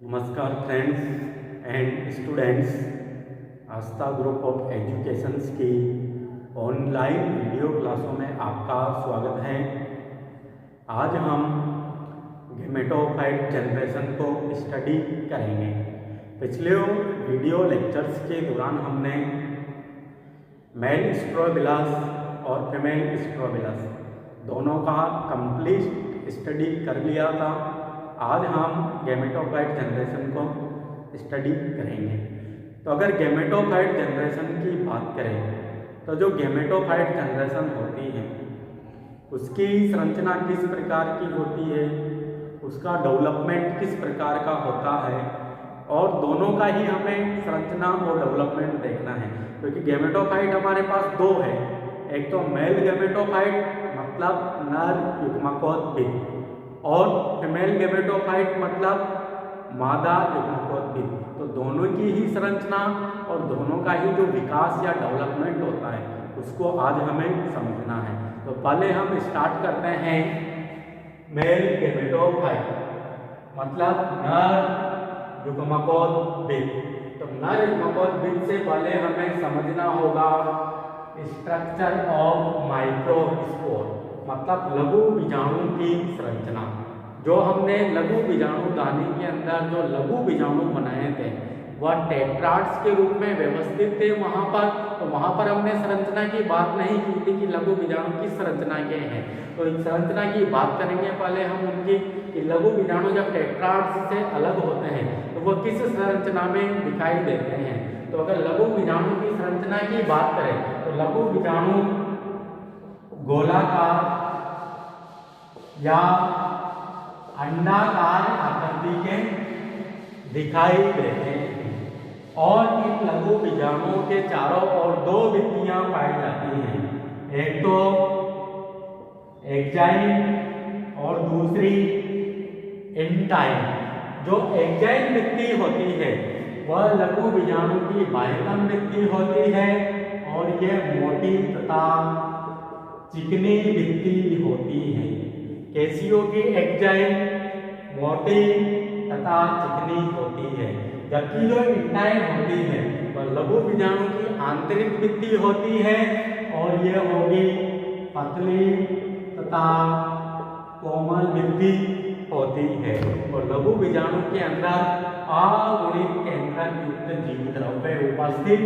नमस्कार friends and students, Aastha group of educations की online video क्लासों में आपका स्वागत है। आज हम गैमेटोफाइट जनरेशन को स्टडी करेंगे। पिछले वीडियो लेक्चर्स के दौरान हमने मेल स्ट्रोबिलस और फीमेल स्ट्रोबिलस दोनों का कंप्लीट स्टडी कर लिया था। आज हम गैमेटोफाइट जनरेशन को स्टडी करेंगे। तो अगर गैमेटोफाइट जनरेशन की बात करें तो जो गैमेटोफाइट जनरेशन होती है उसकी संरचना किस प्रकार की होती है, उसका डेवलपमेंट किस प्रकार का होता है, और दोनों का ही हमें संरचना और डेवलपमेंट देखना है। क्योंकि गैमेटोफाइट हमारे पास दो है, एक तो मेल गैमेटोफाइट मतलब नर युग्मकोद्भिद और फीमेल गैमेटोफाइट मतलब मादा युग्मकोद्भिद। तो दोनों की ही संरचना और दोनों का ही जो विकास या डेवलपमेंट होता है उसको आज हमें समझना है। तो पहले हम स्टार्ट करते हैं मेल गैमेटोफाइट मतलब नर युग्मकोद्भिद। तो नर युग्मकोद्भिद से पहले हमें समझना होगा स्ट्रक्चर ऑफ माइक्रोस्पोर मतलब लघु बीजाणु की संरचना। जो हमने लघु बीजाणु दानी के अंदर जो लघु बीजाणु बनाए थे वह टेट्राड्स के रूप में व्यवस्थित थे वहाँ पर। तो वहाँ पर हमने संरचना की बात नहीं की थी कि लघु बीजाणु की संरचना क्या है। तो इस संरचना की बात करेंगे पहले हम उनकी कि लघु बीजाणु जब टेट्राड्स से अलग होते हैं तो वह किस संरचना में दिखाई देते हैं। तो अगर लघु बीजाणु की संरचना की बात करें तो लघु बीजाणु गोलाकार या अंडाकार आकृति के दिखाई देते हैं और इन लघु बीजाणुओं के चारों ओर दो भित्तियां पाई जाती हैं, एक तो एक्जाइन और दूसरी इंटाइन। जो एक्जाइन भित्ति होती है वह लघु बीजाणु की बाह्यतम भित्ति होती है और यह मोटी तथा चिकनी भित्ति होती है। कैसियो की एक्जाइन मोटी तथा चिकनी होती है, जबकि जो इंटाइन होती है वह लघु बीजाणु की आंतरिक भित्ति होती है और यह होगी पतली तथा कोमल भित्ति होती है। और लघु बीजाणु के अंदर अगुणित केंद्रक युक्त जीव द्रव्य उपस्थित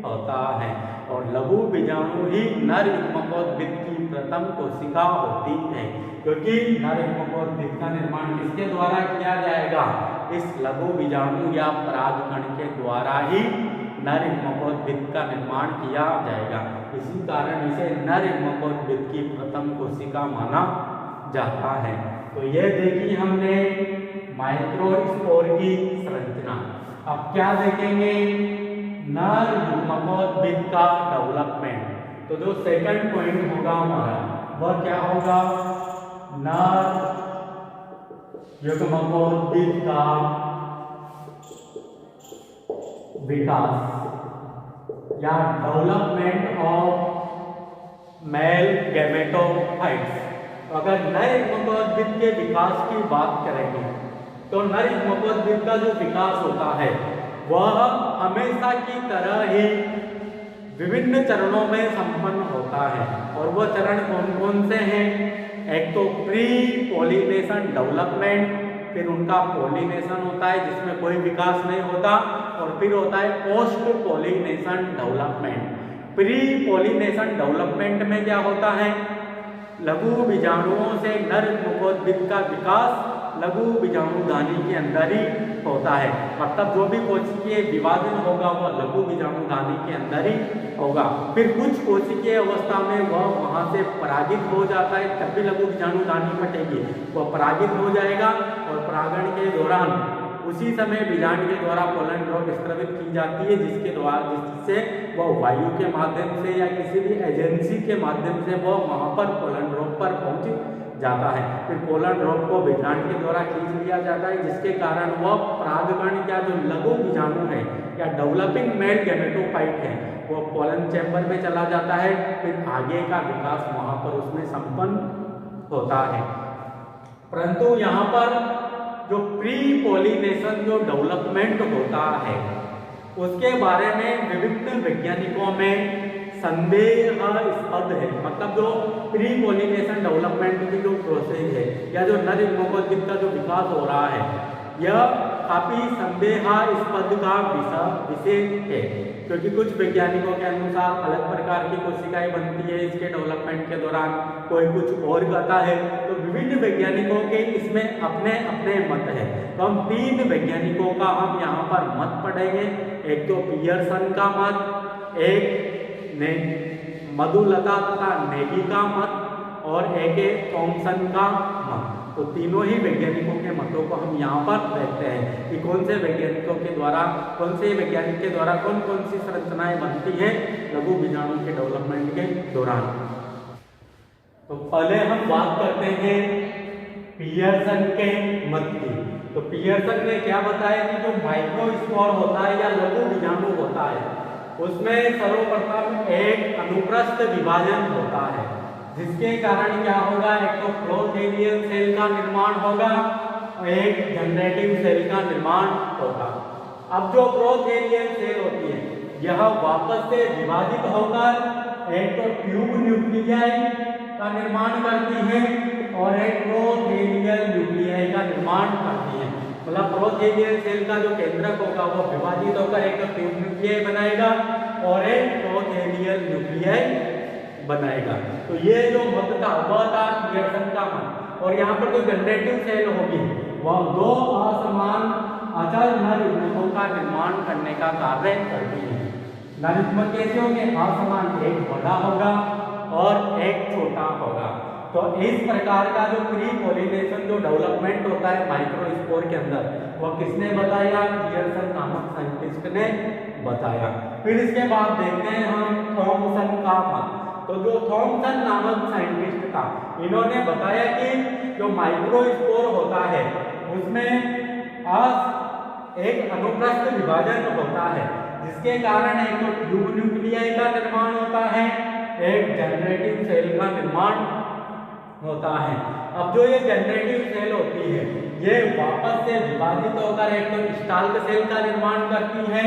होता है और लघु बीजाणु ही नर युग्मकोद्भिद की प्रथम कोशिका होती है। क्योंकि नर युग्मकोद्भिद का निर्माण किसके द्वारा किया जाएगा, इस लघु बीजाणु या परागकण के द्वारा ही नर युग्मकोद्भिद का निर्माण किया जाएगा। इसी कारण इसे नर युग्मकोद्भिद की प्रथम कोशिका माना जाता है। तो यह देखी हमने माइक्रोस्पोर की संरचना। अब क्या देखेंगे, नर युग्मकोद्भिद का डेवलपमेंट। तो जो सेकंड पॉइंट होगा हमारा वह क्या होगा, नर युग्मकोद्भिद का विकास या डेवलपमेंट ऑफ मेल गैमेटोफाइट्स। अगर नर युग्मकोद्भिद के विकास की बात करेंगे तो नर युग्मकोद्भिद का जो विकास होता है वह हमेशा की तरह ही विभिन्न चरणों में संपन्न होता है। और वह चरण कौन कौन से हैं, एक तो प्री पॉलिनेशन डेवलपमेंट, फिर उनका पॉलिनेशन होता है जिसमें कोई विकास नहीं होता, और फिर होता है post pollination development. Pre pollination development में क्या होता है, लघु बीजाणुओं से नर युग्मकोद्भिद का विकास लघु बीजाणुधानी के अंदर ही होता है। मतलब जो भी कोशिकीय विभाजन होगा वह लघु बीजाणुधानी के अंदर ही होगा। फिर कुछ कोशिकीय अवस्था में वह वहाँ से परागित हो जाता है, तब भी लघु बीजाणुधानी फटेगी, वह परागित हो जाएगा और परागण के दौरान उसी समय बीजांड के द्वारा पोलन ड्रॉप स्रावित की जाती है, जिससे वह वायु के माध्यम से या किसी भी एजेंसी के माध्यम से वह वहाँ पर पोलन ड्रॉप पर पहुँच जाता है। फिर पोलन ड्रॉप को बीजांड के द्वारा खींच लिया जाता है, जिसके कारण वह परागकण या जो लघु बीजाणु है या डेवलपिंग मेल गैमेटोफाइट है वो पोलन चैम्बर में चला जाता है। फिर आगे का विकास वहाँ पर उसमें संपन्न होता है। परंतु यहाँ पर जो प्री पॉलिनेशन जो डेवलपमेंट होता है उसके बारे में विभिन्न वैज्ञानिकों में संदेहास्पद है। मतलब जो प्री पॉलिनेशन डेवलपमेंट की जो प्रोसेस है या जो नर युग्मकोद्भिद का जो विकास हो रहा है यह काफी संदेहास्पद का विषय है, क्योंकि कुछ वैज्ञानिकों के अनुसार अलग प्रकार की कोशिकाएं बनती है इसके डेवलपमेंट के दौरान, कोई कुछ और कहता है। तो विभिन्न वैज्ञानिकों के इसमें अपने अपने मत है। तो हम 3 वैज्ञानिकों का हम यहाँ पर मत पढ़ेंगे। एक तो पियर्सन का मत, एक मधुलता तथा नेगी का मत और एक है थॉमसन का मत। तो तीनों ही वैज्ञानिकों के मतों को हम यहाँ पर देखते हैं कि कौन से वैज्ञानिकों के द्वारा, कौन से वैज्ञानिक के द्वारा कौन कौन सी संरचनाएं बनती हैं लघु बीजाणु के डेवलपमेंट के दौरान। तो पहले हम बात करते हैं पियर्सन के मत की। तो पियर्सन ने क्या बताया कि जो माइक्रोस्पोर होता है या लघु बीजाणु होता है उसमें सर्वप्रथम एक अनुप्रस्थ विभाजन होता है, जिसके कारण क्या होगा, एक तो प्रोथेलियल सेल का निर्माण होगा और एक जनरेटिव सेल का निर्माण होगा। अब जो प्रोथेलियल सेल होती है यह वापस से विभाजित होकर एक तो ट्यूब न्यूक्लियाई का निर्माण करती है और एक प्रोथेलियल न्यूक्लियाई का निर्माण करती है। मतलब प्रोथेलियल सेल का जो केंद्रक होगा वो विभाजित होकर एक तो ट्यूब न्यूक्लियाई बनाएगा और एक प्रोथेलियल न्यूक्लियाई बनाएगा। तो ये जो मत था वह था पियर्सन का मत। और यहाँ पर जो जनरेटिव सेल होगी वह 2 असमान अचल नर युग्मकों का निर्माण करने का कार्य करती है। नर युग्मक कैसे होंगे, असमान, एक बड़ा होगा और एक छोटा होगा। तो इस प्रकार का जो प्री पॉलिनेशन जो डेवलपमेंट होता है माइक्रोस्पोर के अंदर वह किसने बताया, पियर्सन नामक साइंटिस्ट ने बताया। फिर इसके बाद देखते हैं हम थॉमसन का मत। तो जो थॉमसन नामक साइंटिस्ट था इन्होंने बताया कि जो माइक्रोस्पोर होता है उसमें एक अनुप्रस्थ विभाजन होता है, जिसके कारण एक तो ट्यूब न्यूक्लियाई का निर्माण होता है, एक जनरेटिव सेल का निर्माण होता है। अब जो ये जनरेटिव सेल होती है ये वापस से विभाजित होकर एक तो स्टाल्क सेल का निर्माण करती है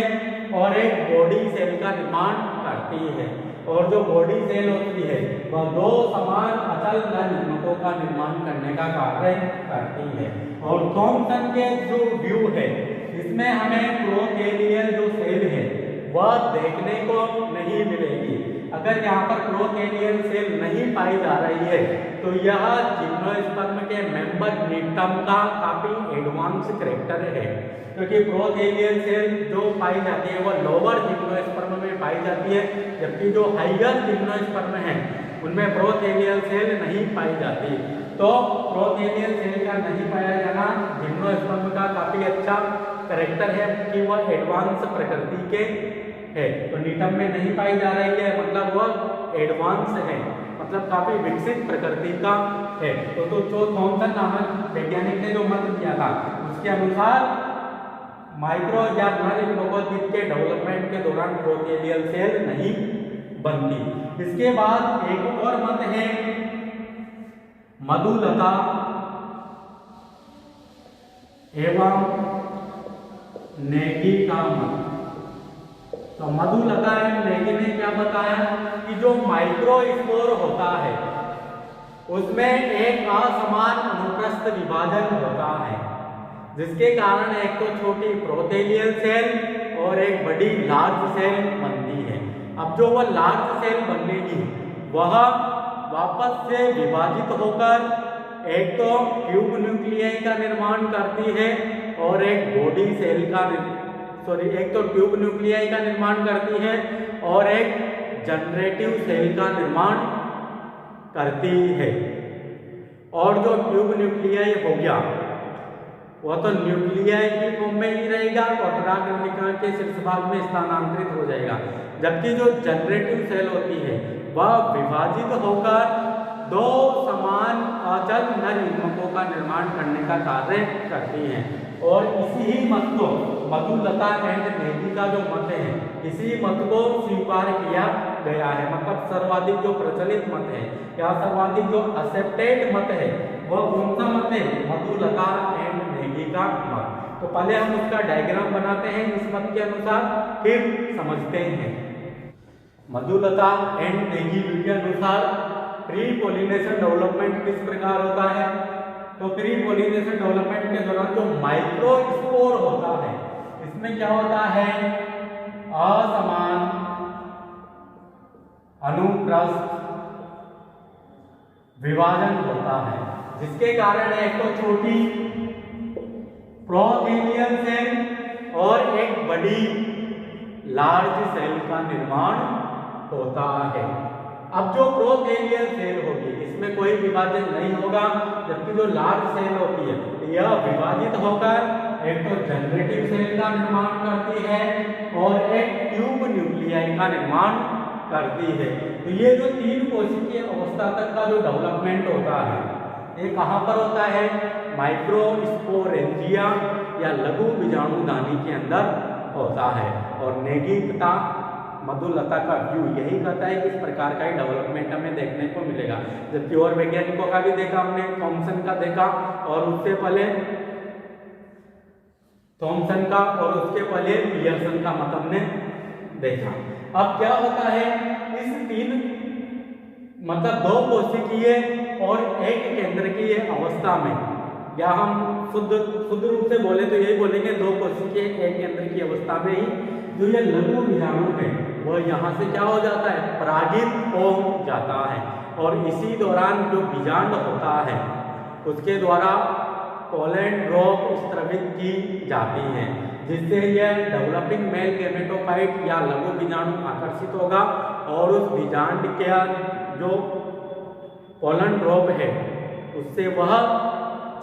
और एक बॉडी सेल का निर्माण करती है। और जो बॉडी सेल होती है वह 2 समान अचल नर युग्मकों का निर्माण करने का कार्य करती है। और थॉमसन के जो व्यू है इसमें हमें प्रोथेलियल जो सेल है वह देखने को नहीं मिलेगी। अगर यहाँ पर प्रोथेलियल सेल नहीं पाई जा रही है तो यह जिम्नोस्पर्म के मेंबर नीटम का काफी एडवांस कैरेक्टर है, क्योंकि प्रोथेलियल सेल जो पाई जाती है वह लोअर जिम्नोस्पर्म में पाई जाती है, जबकि जो हाइयर जिम्नोस्पर्म है उनमें प्रोथेलियल सेल नहीं पाई जाती। तो प्रोथेलियल सेल का नहीं पाया जाना जिम्नोस्पर्म का काफी अच्छा कैरेक्टर है कि वह एडवांस प्रकृति के है। तो नीटम में नहीं पाई जा रही है मतलब वह एडवांस है, मतलब काफी विकसित प्रकृति का है। तो जो थॉमसन नामक वैज्ञानिक ने जो मत दिया था उसके अनुसार माइक्रो या नर युग्मकोद्भिद के डेवलपमेंट के दौरान प्रोथेलियल सेल नहीं बनती। इसके बाद एक और मत है मधुलता एवं नेगी का मत। तो मधुलता एवं नेगी ने क्या बताया कि जो माइक्रोस्पोर होता है उसमें एक असमान अनुप्रस्थ विभाजन होता है, जिसके कारण एक तो छोटी प्रोथेलियल सेल और एक बड़ी लार्ज सेल बनती है। अब जो वह लार्ज सेल बनेगी वह वापस से विभाजित होकर एक तो ट्यूब न्यूक्लियाई का निर्माण करती है और एक बॉडी सेल का एक तो ट्यूब न्यूक्लियाई का निर्माण करती है और एक जनरेटिव सेल का निर्माण करती है। और जो ट्यूब न्यूक्लियाई हो गया वह तो न्यूक्लियाई की फॉर्म में ही रहेगा और परागकणिका के शीर्ष भाग में स्थानांतरित हो जाएगा, जबकि जो जनरेटिव सेल होती है वह विभाजित होकर 2 समान अचल नर युग्मकों का निर्माण करने का कार्य करती हैं। और इसी ही मत को मधुलता एंड नेगी का जो मत है इसी मत को स्वीकार किया गया है। मतलब सर्वाधिक जो प्रचलित मत है या सर्वाधिक जो एक्सेप्टेड मत है वह कौन सा मत है, मधुलता एंड नेगी का का मत। तो पहले हम उसका डायग्राम बनाते हैं इस मत के अनुसार, फिर समझते हैं। मधुलता एंड नेगी के अनुसार प्री पोलिनेशन डेवलपमेंट किस प्रकार होता है? तो प्री पोलिनेशन डेवलपमेंट के दौरान जो माइक्रोस्पोर होता है, इसमें क्या होता है? असमान अनुप्रस्थ विभाजन होता है, जिसके कारण एक तो छोटी प्रोथेलियन सेल और एक बड़ी लार्ज सेल का निर्माण होता है। अब जो प्रोथेलियन सेल होगी इसमें कोई विभाजन नहीं होगा, जबकि जो लार्ज सेल होती है यह विभाजित होकर एक तो जनरेटिव सेल का निर्माण करती है और एक ट्यूब न्यूक्लियाई का निर्माण करती है। तो ये जो 3 कोशिकीय अवस्था तक का जो डेवलपमेंट होता है ये कहाँ पर होता है? माइक्रोस्पोरेंजिया या लघु बीजाणुधानी के अंदर होता है। और नेगी तथा मधुलता का व्यू यही कहता है कि इस प्रकार का ही डेवलपमेंट हमें देखने को मिलेगा। जबकि और वैज्ञानिकों का भी देखा हमने, थॉमसन का देखा और उससे पहले थॉमसन का और उसके पहले पियर्सन का मत हमने देखा। अब क्या होता है इस 3 मतलब 2 कोशिकीय और 1 केंद्रकीय अवस्था में, या हम शुद्ध रूप से बोले तो यही बोलेंगे 2 कोशिकीय 1 केंद्रकीय अवस्था में ही जो ये लघु बीजाणु है वह यहाँ से क्या हो जाता है? परागित हो जाता है। और इसी दौरान जो बीजांड होता है उसके द्वारा पोलन ड्रॉप स्त्रवित की जाती है, जिससे यह डेवलपिंग मेल गैमेटोफाइट या लघु बीजाणु आकर्षित होगा और उस बीजांड के जो पोलन ड्रॉप है उससे वह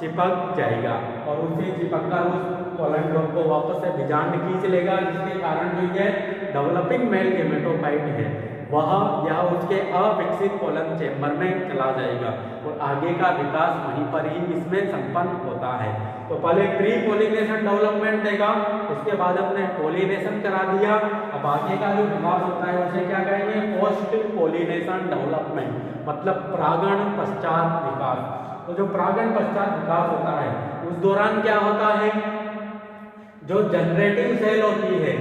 चिपक जाएगा और उसे चिपककर उस पोलन ड्रॉप को वापस से बीजांड खींच लेगा, जिसके कारण जो यह डेवलपिंग मेल गैमेटोफाइट है वह या उसके अविकसित पोलन चेंबर में चला जाएगा और आगे का विकास वहीं पर ही इसमें संपन्न होता है। तो पहले प्री पोलिनेशन डेवलपमेंट देगा, उसके बाद हमने पोलिनेशन करा दिया। अब आगे का जो विकास होता है उसे क्या कहेंगे? पोस्ट पोलिनेशन डेवलपमेंट, मतलब परागण पश्चात विकास। तो जो परागण पश्चात विकास होता है उस दौरान क्या होता है? जो जनरेटिव सेल होती है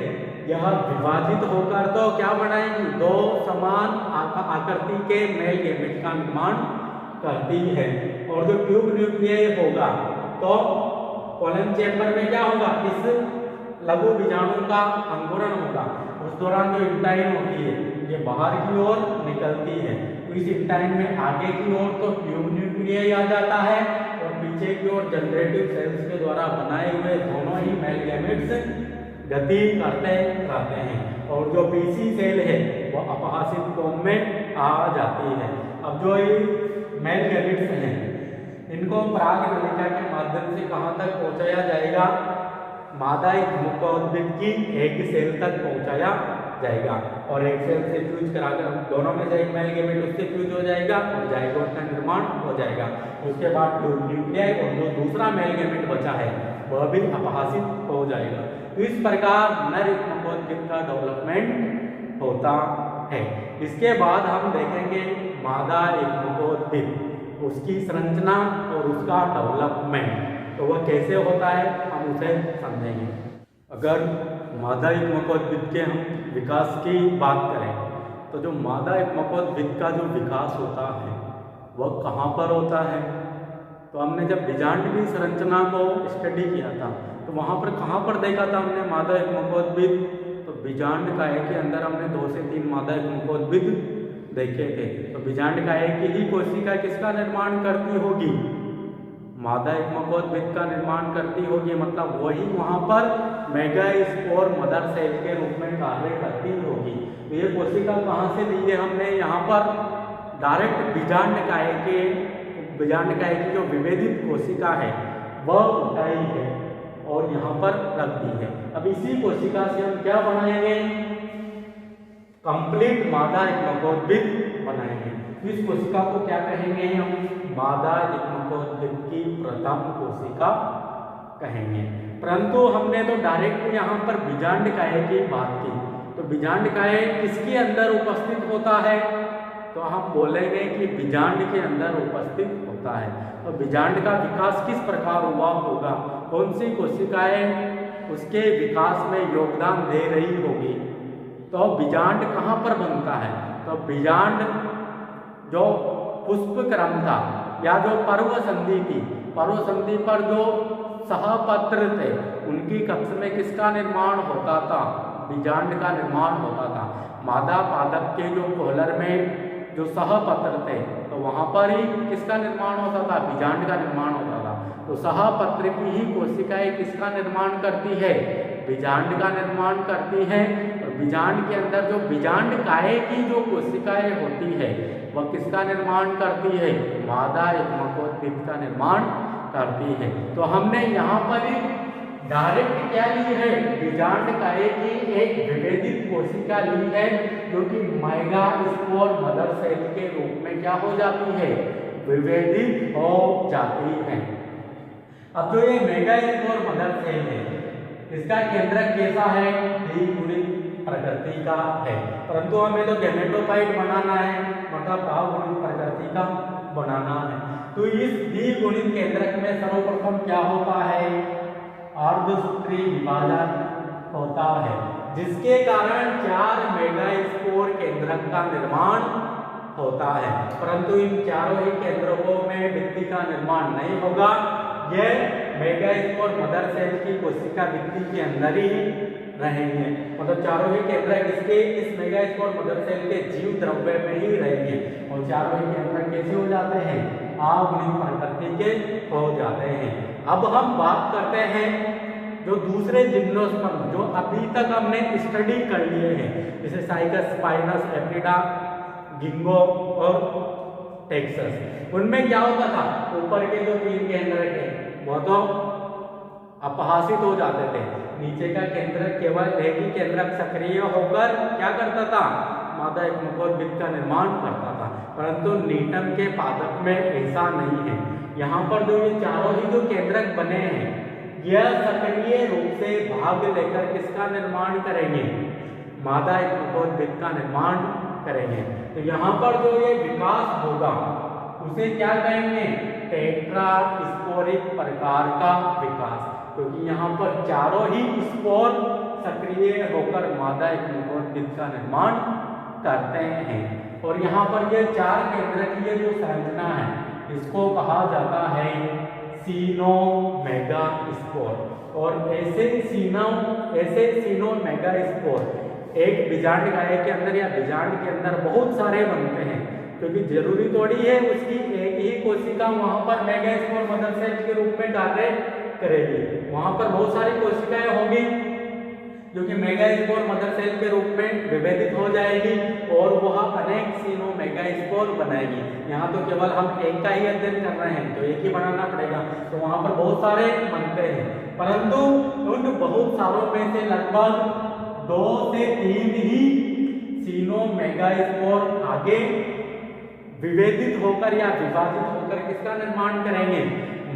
यह विभाजित होकर तो क्या बनाएगी? 2 समान आकृति के मेल गैमेट का निर्माण करती है। और जो ट्यूब न्यूक्लियाई होगा तो पोलन चेंबर में क्या होगा? इस लघु बीजाणु का अंकुरण होगा। उस दौरान जो इंटाइन होती है ये बाहर की ओर निकलती है। तो इस इंटाइन में आगे की ओर तो ट्यूब न्यूक्लियाई आ जाता है और पीछे की ओर जनरेटिव सेल्स के द्वारा बनाए हुए दोनों ही मेल गैमेट्स गति करते रहते हैं और जो पीसी सेल है वो अपहासित फॉर्म में आ जाती है। अब जो ये मेल गैमेट्स हैं इनको पराग नलिका के माध्यम से कहाँ तक पहुँचाया जाएगा? मादा मुखोद्भिद की एग सेल तक पहुँचाया जाएगा और एग सेल से फ्यूज कराकर दोनों में से एक मेल गैमेट उससे फ्यूज हो जाएगा और जाइगोट का निर्माण हो जाएगा। उसके बाद ट्यूब न्यूक्लियाई और जो दूसरा मेल गैमेट बचा है वह भी अपहासित हो जाएगा। तो इस प्रकार नर मुखोद्भिद का डेवलपमेंट होता है। इसके बाद हम देखेंगे मादा मुखोद्भिद, उसकी संरचना और उसका डेवलपमेंट, तो वह कैसे होता है हम उसे समझेंगे। अगर मादा मुखोद्भिद के हम विकास की बात करें तो जो मादा मुखोद्भिद का जो विकास होता है वह कहाँ पर होता है? तो हमने जब बीजांड की संरचना को स्टडी किया था तो वहाँ पर कहाँ पर देखा था हमने मादा मुखोद्भिद? तो बीजांड काहे के अंदर हमने 2 से 3 मादा मुखोद्भिद देखे थे। तो बीजांड काहे की ही कोशिका किसका निर्माण करती होगी? मादा मुखोद्भिद का निर्माण करती होगी, मतलब वही वहाँ पर मेगास्पोर मदर सेल के रूप में कार्य करती होगी। तो ये कोशिका कहाँ से ली है हमने? यहाँ पर डायरेक्ट बीजांड काहे की जो विभेदित कोशिका है वह उठाई है और यहाँ पर रख दी है। अब इसी कोशिका से हम क्या बनाएंगे? कंप्लीट मादा मुखोद्भिद बनाएंगे। इस कोशिका को क्या कहेंगे हम? मादा मुखोद्भिद की प्रथम कोशिका कहेंगे। परंतु हमने तो डायरेक्ट यहाँ पर बीजांड काहे की बात की। तो बीजांड काहे किसके अंदर उपस्थित होता है? तो हम बोलेंगे कि बीजांड के अंदर उपस्थित होता है। तो बीजांड का विकास किस प्रकार हुआ होगा, कौन सी कोशिकाएं उसके विकास में योगदान दे रही होगी। तो बीजांड कहाँ पर बनता है, तो बीजांड जो पुष्प क्रम था या जो पर्व संधि थी, पर्व संधि पर जो सहपत्र थे उनकी कक्ष में किसका निर्माण होता था, बीजांड का निर्माण होता था। मादा पादप के जो कोहलर में जो सहपत्र थे तो वहाँ पर ही किसका निर्माण होता था, बीजांड का निर्माण होता था। तो सहपत्र की ही कोशिकाएं किसका निर्माण करती है, बीजांड का निर्माण करती है। और बीजांड के अंदर जो बीजांड काय की जो कोशिकाएं होती है वह किसका निर्माण करती है, मादा युग्मकोद्भिद का निर्माण करती है। तो हमने यहाँ पर ही डायरेक्ट क्या ली है, बीजांड काय की एक विभेदित कोशिका ली है जो कि मेगास्पोर मदर सेल के रूप में क्या हो जाती है, विभेदित हो जाती है। अब जो ये मेगास्पोर मदर सेल है इसका केंद्रक कैसा है, द्विगुणित प्रकृति का है, परंतु हमें तो गैमेटोफाइट बनाना है, मतलब बहुगुणित प्रकृति का बनाना है। तो इस द्विगुणित केंद्रक में सर्वप्रथम क्या होता है, अर्धसूत्री विभाजन होता है, जिसके कारण 4 मेगास्पोर केंद्रक का निर्माण होता है। परंतु इन चारों ही केंद्रकों में भित्ति का निर्माण नहीं होगा, यह मेगास्पोर मदर सेल की कोशिका भित्ति के अंदर ही रहेंगे। मतलब चारों ही केंद्रक इसके इस मेगास्पोर मदर सेल के जीव द्रव्य में ही रहेंगे और चारों ही केंद्रक कैसे हो जाते हैं, अगुणित प्रकृति के हो जाते हैं। अब हम बात करते हैं जो दूसरे जिम्नोस्पर्म जो अभी तक हमने स्टडी कर लिए हैं, जैसे साइकस, स्पाइनस, एप्रिडा, गिंगो और टेक्सस। उनमें क्या होता था, ऊपर के जो 3 केंद्रक हैं वो तो अपहासित हो जाते थे, नीचे का केंद्रक केवल एक ही केंद्रक सक्रिय होकर क्या करता था, मादा युग्मकोद्भिद का निर्माण करता था। परंतु नीटम के पादप में ऐसा नहीं है। यहाँ पर जो ये चारों ही जो केंद्रक बने हैं यह सक्रिय रूप से भाग लेकर किसका निर्माण करेंगे, मादा युग्मकोद्भिद का निर्माण करेंगे। तो यहाँ पर जो ये विकास होगा उसे क्या कहेंगे, टेट्रास्पोरिक प्रकार का विकास, क्योंकि यहाँ पर चारों ही स्पोर सक्रिय होकर मादा युग्मकोद्भिद का निर्माण करते हैं। और यहाँ पर ये 4 केंद्रकीय जो संरचना है इसको कहा जाता है सीनोमेगास्पोर। और ऐसे सीनोमेगास्पोर एक बीजांड काय के अंदर या बीजांड के अंदर बहुत सारे बनते हैं, क्योंकि जरूरी थोड़ी है उसकी एक ही कोशिका वहां पर मेगास्पोर मदर सेल के रूप में कार्य करेगी। वहां पर बहुत सारी कोशिकाएं होंगी जो कि मेगास्पोर मदर सेल के रूप में विभेदित हो जाएगी और वह अनेक सीनोमेगास्पोर बनाएगी। यहाँ तो केवल हम एक का ही अध्ययन कर रहे हैं तो एक ही बनाना पड़ेगा, तो वहां पर बहुत सारे बनते हैं, परंतु उन बहुत सारों में से लगभग 2 से 3 ही सीनोमेगास्पोर आगे विभेदित होकर या विभाजित होकर किसका निर्माण करेंगे,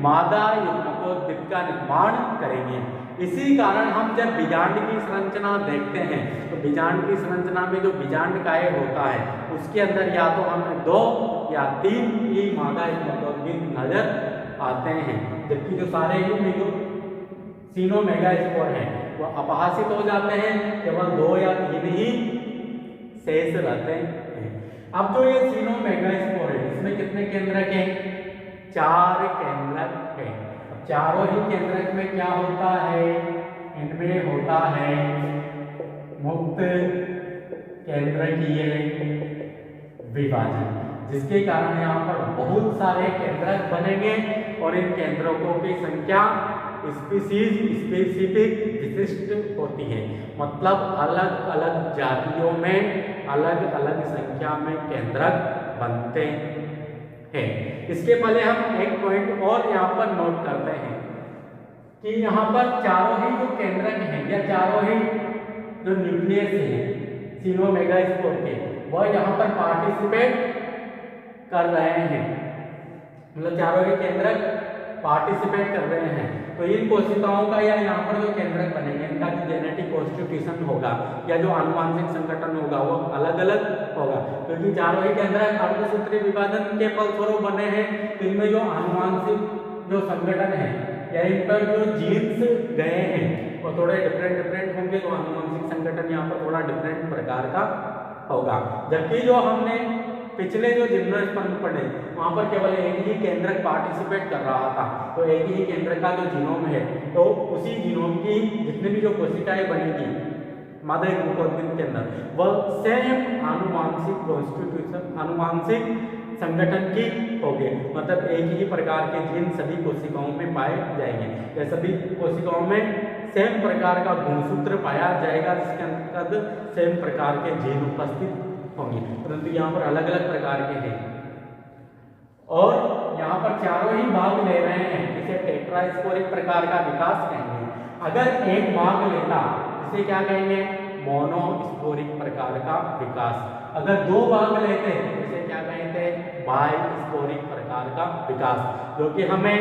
मादा युग्मकोद्भिद का निर्माण करेंगे। इसी कारण हम जब बीजांड की संरचना देखते हैं तो बीजांड की संरचना में जो बीजांड काय होता है उसके अंदर या तो हमें 2 या 3 ही मादा युग्मकोद्भिद नजर आते हैं, जबकि जो सारे ही जो सीनोमेगास्पोर हैं वो अपहासित हो जाते हैं, केवल 2 या 3 ही शेष रहते हैं। अब जो ये सीनोमेगास्पोर है इसमें कितने केंद्रक हैं, 4 केंद्रक हैं। चारों ही केंद्रक में क्या होता है, इनमें होता है मुक्त केंद्रकीय विभाजन, जिसके कारण यहाँ पर बहुत सारे केंद्रक बनेंगे और इन केंद्रकों की संख्या स्पेसिफिक विशिष्ट होती है, मतलब अलग अलग जातियों में अलग अलग संख्या में केंद्रक बनते हैं। इसके पहले हम एक पॉइंट और यहाँ पर नोट करते हैं कि यहाँ पर चारों ही जो केंद्रक हैं या चारों ही जो न्यूक्लियस हैं सीनोमेगास्पोर के वह यहाँ पर पार्टिसिपेट कर रहे हैं, मतलब चारों ही केंद्रक पार्टिसिपेट कर रहे हैं। तो इन कोशिकाओं का या यहाँ पर जो केंद्रक बनेंगे इनका जो जेनेटिक कॉन्स्टिट्यूशन होगा या जो आनुवांशिक संगठन होगा वो अलग अलग होगा, क्योंकि चारों ही केंद्रक अर्धसूत्री विभाजन के फलस्वरूप बने हैं। तो इनमें जो आनुवांशिक जो संगठन है या इन पर जो जीन्स गए हैं वो थोड़े डिफरेंट होंगे, तो आनुवांशिक संगठन यहाँ पर थोड़ा डिफरेंट प्रकार का होगा। जबकि जो हमने पिछले जो जिम्नोस्पर्म पढ़े वहाँ पर केवल एक ही केंद्रक पार्टिसिपेट कर रहा था, तो एक ही केंद्रक का जो जीनोम है तो उसी जीनोम की जितने भी जो कोशिकाएं बनेगी मादा युग्मकोद्भिद के अंदर वह सेम आनुवांशिक कॉन्स्टिट्यूशन आनुवांशिक संगठन की होगी, मतलब एक ही प्रकार के जीन सभी कोशिकाओं में पाए जाएंगे या सभी कोशिकाओं में सेम प्रकार का गुणसूत्र पाया जाएगा जिसके अंतर्गत सेम प्रकार के जीन उपस्थित होंगे, परंतु यहाँ पर अलग अलग प्रकार के हैं। और यहाँ पर चारों ही भाग ले रहे हैं, इसे टेट्रास्पोरिक प्रकार का विकास कहेंगे। अगर एक भाग लेता इसे क्या कहेंगे, मोनोस्पोरिक प्रकार का विकास। अगर दो भाग लेते इसे क्या कहते हैं, बाइस्पोरिक प्रकार का विकास, जो कि हमें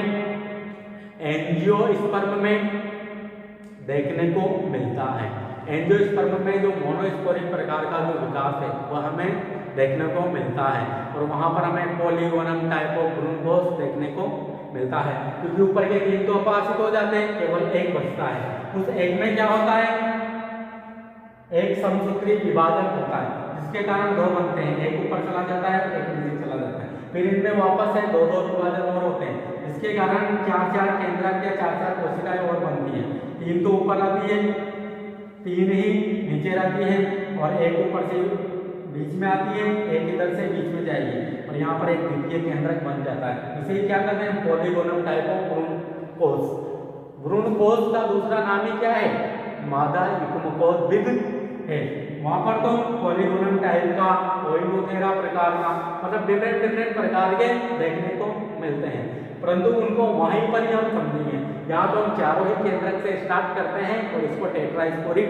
एंजियोस्पर्म में देखने को मिलता है। एंजियोस्पर्म में जो मोनोस्पोरिक प्रकार का जो विकास है वह हमें देखने को मिलता है, और वहां पर हमें पॉलीगोनम टाइप ऑफ भ्रूणकोश देखने को मिलता है, क्योंकि ऊपर के तीन तो अपाशित हो जाते हैं, केवल एक बचता है। उस एक में क्या होता है, एक समसूत्री विभाजन होता है जिसके कारण दो बनते हैं, एक ऊपर चला जाता है एक नीचे चला जाता है, फिर इनमें वापस है दो विभाजन और होते हैं, जिसके कारण चार केंद्रक या चार कोशिकाएं और बनती हैं। तीन तो ऊपर आती है, तीन ही नीचे रहती है, और एक ऊपर से बीच में आती है, एक इधर से बीच में जाएगी, और यहाँ पर एक द्वितीय केंद्रक बन जाता है। इसे क्या कहते हैं, पॉलीगोनम टाइप ऑफ भ्रूणकोश। भ्रूणकोश का दूसरा नाम ही क्या है, मादा युग्मकोद्भिद है। वहां पर तो पॉलीगोनम टाइप का, ओइनोथेरा प्रकार का, मतलब डिफरेंट प्रकार के देखने को मिलते हैं, परंतु उनको वहीं पर ही हम समझेंगे। यहाँ तो हम चारों ही केंद्रक से स्टार्ट करते हैं और इसको टेट्रास्पोरिक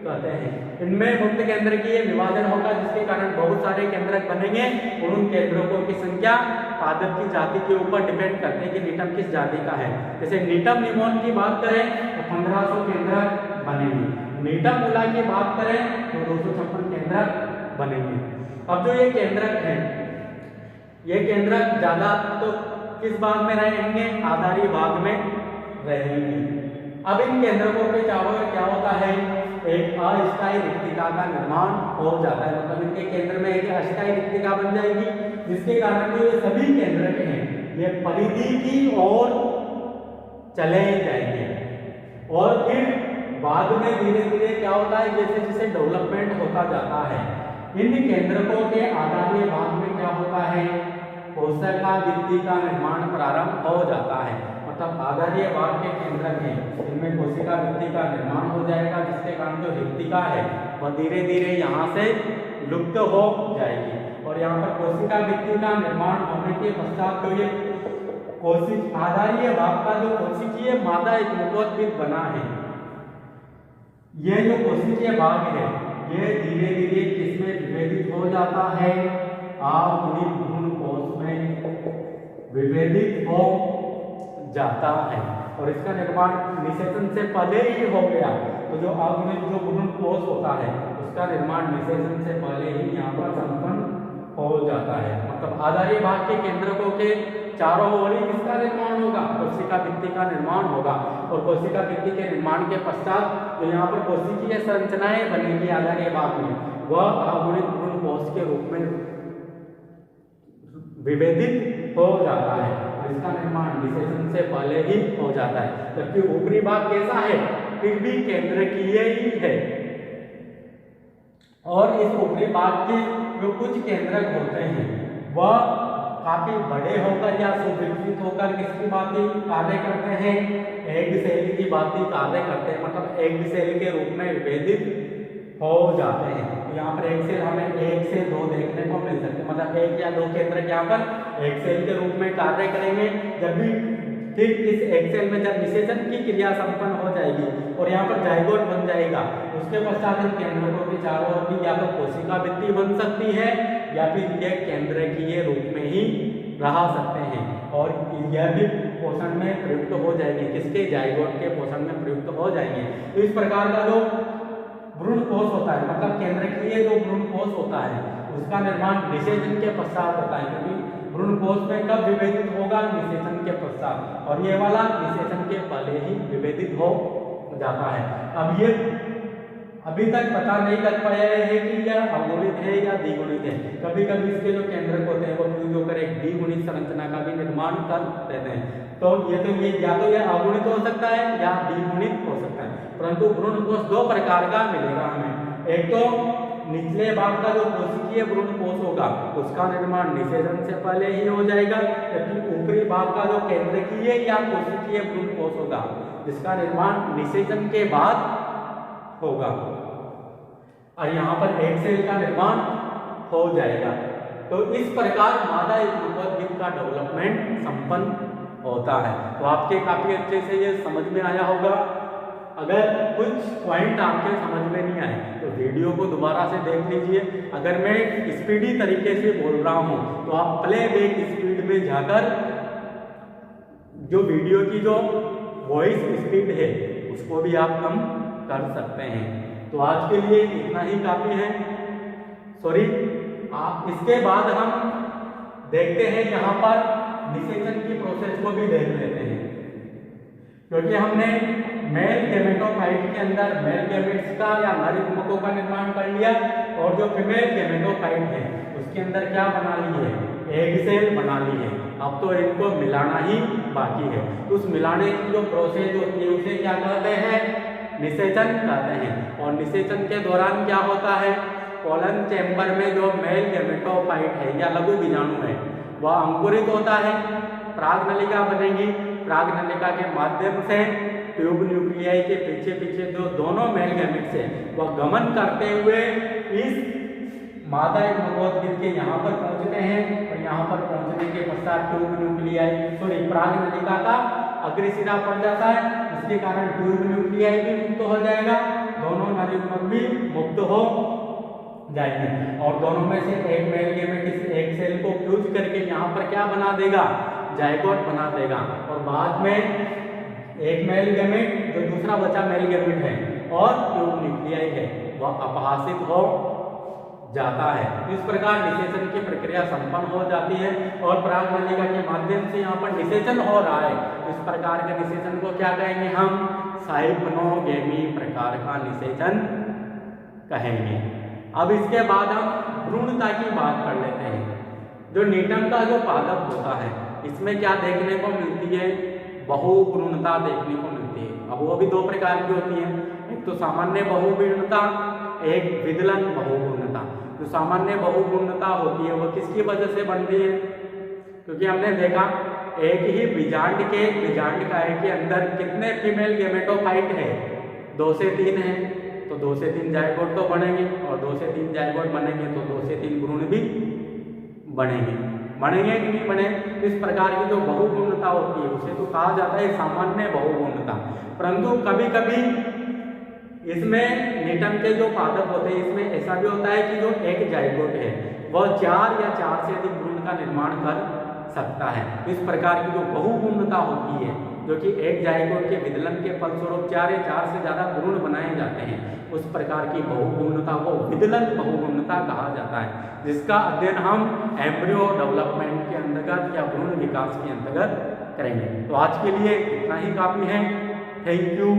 कहते हैं। इनमें मुक्त केंद्रकीय विभाजन होगा जिसके कारण बहुत सारे केंद्रक बनेंगे, और उन केंद्रकों की संख्या पादप की जाति के ऊपर डिपेंड करते हैं कि नीटम किस जाति का है। जैसे नीटम निमोन की बात करें तो 1500 केंद्रक बनेंगे, नीटम मूला की बात करें तो 256 केंद्रक बनेंगे। अब जो ये केंद्रक है, ये केंद्रक ज्यादा तो किस भाग में रहेंगे, आधारी भाग में रहेंगे। अब इन केंद्रकों के चारों ओर क्या होता है, एक अस्थायी रिक्तिका का निर्माण हो जाता है, मतलब इनके केंद्र में एक अस्थायी रिक्तिका बन जाएगी, जिसके कारण जो ये सभी केंद्रक हैं ये परिधि की ओर चले जाएंगे, और फिर बाद में धीरे धीरे क्या होता है, जैसे जैसे डेवलपमेंट होता जाता है, इन केंद्रकों के आधारीय भाग में क्या होता है, कोशिका भित्ति का निर्माण प्रारंभ हो जाता है। मतलब आधारीय भाग के केंद्रक हैं, इनमें कोशिका भित्ति का निर्माण हो जाएगा, जिसके कारण जो रिक्तिका है वह धीरे धीरे यहाँ से लुप्त हो जाएगी, और यहाँ पर कोशिका भित्ति का निर्माण होने के पश्चात तो ये आधारीय भाग का जो कोशिकीय मादा युग्मकोद्भिद बना है, ये जो कोशिकीय भाग है ये धीरे धीरे किसमें विभेदित हो जाता है, आगुणित भ्रूणकोश में विभेदित हो जाता है, और इसका निर्माण निषेचन से पहले ही हो गया। तो जो आगुणित जो भ्रूणकोश होता है उसका निर्माण निषेचन से पहले ही यहाँ पर संपन्न हो जाता है। मतलब आधारीय भाग के केंद्रकों के चारों ओर ही किसका निर्माण होगा, कोशिका भित्ति का निर्माण होगा, और कोशिका भित्ति के निर्माण के पश्चात जो यहाँ पर कोशिकीय संरचनाएं बनेगी आधारीय भाग में, वह आगुणित भ्रूणकोश के रूप में विभेदित हो जाता है, और इसका निर्माण निषेचन से पहले ही हो जाता है। जबकि ऊपरी भाग कैसा है, फिर भी केंद्रकीय ही है, और इस ऊपरी भाग के जो कुछ केंद्रक होते हैं वह काफी बड़े होकर या सुविकसित होकर किसकी भांति कार्य करते हैं, एग सेल की भांति कार्य करते हैं, मतलब एग सेल के रूप में विभेदित हो जाते हैं। तो यहाँ पर एक सेल हमें 1 से 2 देखने को मिल सकते हैं, मतलब 1 या 2 केंद्रक यहाँ पर एक सेल के रूप में कार्य करेंगे। जब भी ठीक इस एक सेल में जब निषेचन की क्रिया संपन्न हो जाएगी और यहाँ पर जाइगोट बन जाएगा, उसके पश्चात इन केंद्रकों के चारों ओर भी या तो कोशिका भित्ति बन सकती है या फिर ये केंद्रकीय रूप में ही रह सकते हैं, और यह भी पोषण में प्रयुक्त हो जाएंगे, किसके, जाइगोट के पोषण में प्रयुक्त हो जाएंगे। तो इस प्रकार का जो भ्रूण कोष होता है, मतलब केंद्रकीय जो भ्रूण कोष होता है, उसका निर्माण निषेचन के पश्चात होता है, क्योंकि भ्रूण कोष में कब विभेदित होगा, निषेचन के पश्चात, और ये वाला निषेचन के पहले ही विभेदित हो जाता है। अब ये अभी तक पता नहीं लग पाया है कि यह अगुणित है या द्विगुणित है। कभी कभी इसके जो केंद्रक होते हैं वो फ्यूज होकर एक द्विगुणित संरचना का भी निर्माण कर देते हैं। तो ये या तो यह अगुणित हो सकता है या द्विगुणित हो सकता है, परंतु भ्रूण कोष दो प्रकार का मिलेगा हमें। एक तो निचले भाग का जो कोशिकीय भ्रूण कोष होगा उसका निर्माण निषेचन से पहले ही हो जाएगा, जबकि ऊपरी भाग का जो केंद्रकीय या कोशिकीय भ्रूण कोष होगा जिसका निर्माण निषेचन के बाद होगा, और यहाँ पर एक सेल का निर्माण हो जाएगा। तो इस प्रकार मादा युग्मकोद्भिद का डेवलपमेंट संपन्न होता है। तो आपके काफी अच्छे से ये समझ में आया होगा। अगर कुछ पॉइंट आपके समझ में नहीं आए तो वीडियो को दोबारा से देख लीजिए। अगर मैं स्पीडी तरीके से बोल रहा हूँ तो आप प्लेबैक स्पीड में जाकर जो वीडियो की जो वॉइस स्पीड है उसको भी आप कम कर सकते हैं। तो आज के लिए इतना ही काफी है। सॉरी, इसके बाद हम देखते हैं यहाँ पर निषेचन की प्रोसेस को भी देख लेते हैं, क्योंकि हमने मेल गैमेटोफाइट के अंदर मेल गैमेट्स का या नर युग्मकों का निर्माण कर लिया, और जो फीमेल गैमेटोफाइट है उसके अंदर क्या बना ली है, एग सेल बना ली है। अब तो इनको मिलाना ही बाकी है। तो उस मिलाने की जो प्रोसेस होती है उसे क्या कहते हैं, निषेचन कहते हैं। और निषेचन के दौरान क्या होता है, कोलन चैम्बर में जो मेल गैमेटोफाइट है या लघु बीजाणु है वह अंकुरित होता है, प्राग नलिका बनेगी, प्राग नलिका के माध्यम से ट्यूब न्यूक्लियाई के पीछे पीछे जो दोनों मेल गैमेट्स है वह गमन करते हुए इस मादा युग्मकोद्भिद के यहाँ पर पहुँचते हैं, और यहाँ पर पहुँचने के पश्चात ट्यूब न्यूक्लियाई सॉरी प्राग नलिका का अग्रसिरा पड़ जाता है, जिसके कारण ट्यूब न्यूक्लियाई भी मुक्त हो जाएगा, दोनों नर युग्मक भी मुक्त हो जाएंगे, और दोनों में से एक मेल गैमेट इस एक सेल को फ्यूज करके यहाँ पर क्या बना देगा, जाइगोट बना देगा, और बाद में एक मेल गैमेट जो दूसरा बचा मेल गैमेट है और ट्यूब न्यूक्लियाई है वह अपहासित हो जाता है। इस प्रकार निषेचन की प्रक्रिया संपन्न हो जाती है, और प्राग नलिका के माध्यम से यहाँ पर निषेचन हो रहा है। इस प्रकार के निषेचन को क्या कहेंगे हम, साइफनोगेमी प्रकार का निषेचन कहेंगे। अब इसके बाद हम भ्रूणता की बात कर लेते हैं। जो नीटम का जो पादप होता है इसमें क्या देखने को मिलती है, बहुभ्रूणता देखने को मिलती है। अब वो भी दो प्रकार की होती है, एक तो सामान्य बहुभ्रूणता, एक विदलन बहुभ्रूणता। जो सामान्य बहुभ्रूणता होती है वो किसकी वजह से बनती है, क्योंकि हमने देखा एक ही बीजांड काय के अंदर कितने फीमेल गैमेटोफाइट है, 2 से 3 है, तो 2 से 3 जाइगोट तो बनेंगे, और 2 से 3 जाइगोट बनेंगे तो 2 से 3 भ्रूण भी बनेंगे कि नहीं बने। इस प्रकार की जो बहुभ्रूणता होती है उसे तो कहा जाता है सामान्य बहुभ्रूणता। परंतु कभी कभी इसमें नीटम के जो पादप होते हैं इसमें ऐसा भी होता है कि जो एक जाइगोट है वह 4 या 4 से अधिक भ्रूण का निर्माण कर सकता है। इस प्रकार की जो बहुभ्रूणता होती है, जो कि एक जाइगोट के विदलन के फलस्वरूप 4 या 4 से ज्यादा भ्रूण बनाए जाते हैं, उस प्रकार की बहुभ्रूणता को विदलन बहुभ्रूणता कहा जाता है, जिसका अध्ययन हम एम्ब्रियो डेवलपमेंट के अंतर्गत या भ्रूण विकास के अंतर्गत करेंगे। तो आज के लिए इतना ही काफी है। Thank you.